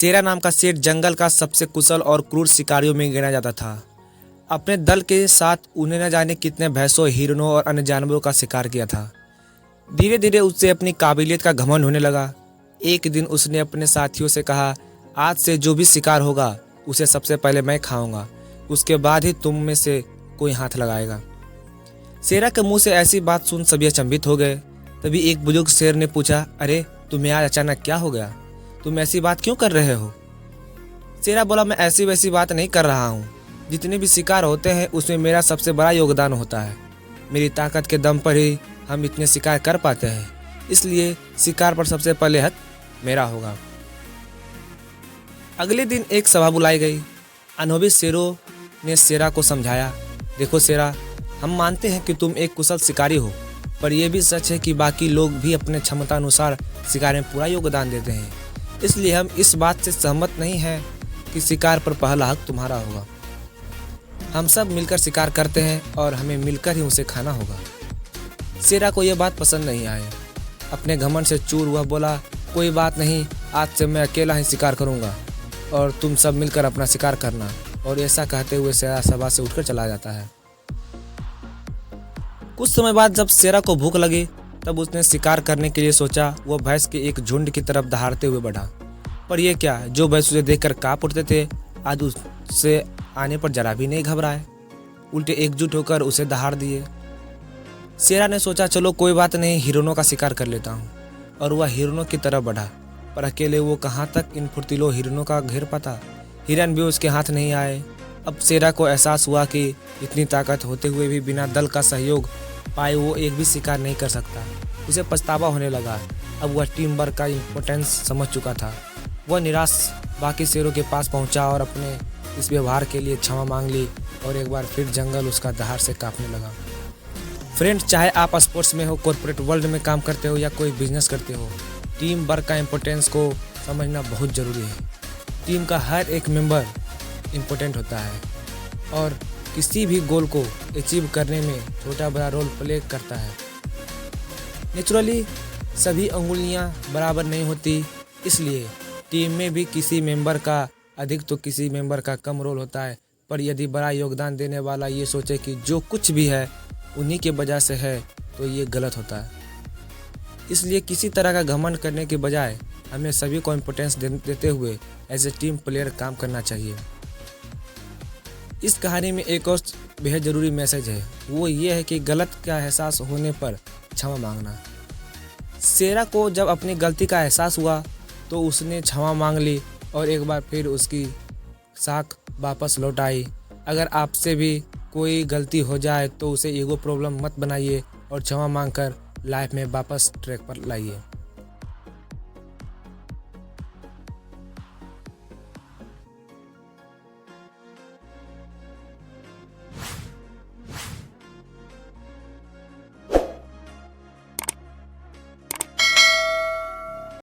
शेरा नाम का शेर जंगल का सबसे कुशल और क्रूर शिकारियों में गिना जाता था। अपने दल के साथ उन्हें न जाने कितने भैंसों, हिरणों और अन्य जानवरों का शिकार किया था। धीरे धीरे उससे अपनी काबिलियत का घमंड होने लगा। एक दिन उसने अपने साथियों से कहा, आज से जो भी शिकार होगा उसे सबसे पहले मैं खाऊंगा, उसके बाद ही तुम में से कोई हाथ लगाएगा। शेरा के मुंह से ऐसी बात सुन सभी अचंभित हो गए। तभी एक बुजुर्ग शेर ने पूछा, अरे तुम्हें आज अचानक क्या हो गया? तुम ऐसी बात क्यों कर रहे हो? शेरा बोला, मैं ऐसी वैसी बात नहीं कर रहा हूँ। जितने भी शिकार होते हैं उसमें मेरा सबसे बड़ा योगदान होता है। मेरी ताकत के दम पर ही हम इतने शिकार कर पाते हैं, इसलिए शिकार पर सबसे पहले हक मेरा होगा। अगले दिन एक सभा बुलाई गई। अनुभवी शेरों ने शेरा को समझाया, देखो शेरा, हम मानते हैं कि तुम एक कुशल शिकारी हो, पर यह भी सच है कि बाकी लोग भी अपने क्षमता अनुसार शिकार में पूरा योगदान देते हैं। इसलिए हम इस बात से सहमत नहीं हैं कि शिकार पर पहला हक तुम्हारा होगा। हम सब मिलकर शिकार करते हैं और हमें मिलकर ही उसे खाना होगा। शेरा को यह बात पसंद नहीं आई। अपने घमंड से चूर हुआ बोला, कोई बात नहीं, आज से मैं अकेला ही शिकार करूंगा और तुम सब मिलकर अपना शिकार करना। और ऐसा कहते हुए शेरा सभा से उठकर चला जाता है। कुछ समय बाद जब शेरा को भूख लगी तब उसने शिकार करने के लिए सोचा। वो भैंस के एक झुंड की तरफ दहाड़ते हुए बढ़ा, पर यह क्या, जो भैंस उसे देखकर कांप उठते थे आज उससे आने पर जरा भी नहीं घबराए, उल्टे एकजुट होकर उसे दहाड़ दिए। शेरा ने सोचा, चलो कोई बात नहीं, हिरणों का शिकार कर लेता हूँ। और वह हिरणों की तरफ बढ़ा, पर अकेले वो कहाँ तक इन फुर्तीलों हिरणों का घेर पाता। हिरन भी उसके हाथ नहीं आए। अब शेरा को एहसास हुआ कि इतनी ताकत होते हुए भी बिना दल का सहयोग पाए वो एक भी शिकार नहीं कर सकता। उसे पछतावा होने लगा। अब वह टीम वर्क का इम्पोर्टेंस समझ चुका था। वह निराश बाकी शेरों के पास पहुंचा और अपने इस व्यवहार के लिए क्षमा मांग ली और एक बार फिर जंगल उसका दहाड़ से कांपने लगा। फ्रेंड्स, चाहे आप स्पोर्ट्स में हो, कॉर्पोरेट वर्ल्ड में काम करते हो या कोई बिजनेस करते हो, टीम वर्क का इम्पोर्टेंस को समझना बहुत ज़रूरी है। टीम का हर एक मेंबर इम्पोर्टेंट होता है और किसी भी गोल को अचीव करने में छोटा बड़ा रोल प्ले करता है। नेचुरली सभी अंगुलियां बराबर नहीं होती, इसलिए टीम में भी किसी मेंबर का अधिक तो किसी मेंबर का कम रोल होता है। पर यदि बड़ा योगदान देने वाला ये सोचे कि जो कुछ भी है उन्हीं के वजह से है, तो ये गलत होता है। इसलिए किसी तरह का घमंड करने के बजाय हमें सभी को इम्पोर्टेंस देते हुए एज ए टीम प्लेयर काम करना चाहिए। इस कहानी में एक और बेहद ज़रूरी मैसेज है, वो ये है कि गलत का एहसास होने पर क्षमा मांगना। शेरा को जब अपनी गलती का एहसास हुआ तो उसने क्षमा मांग ली और एक बार फिर उसकी साख वापस लौट आई। अगर आपसे भी कोई गलती हो जाए तो उसे ईगो प्रॉब्लम मत बनाइए और क्षमा मांगकर लाइफ में वापस ट्रैक पर लाइए।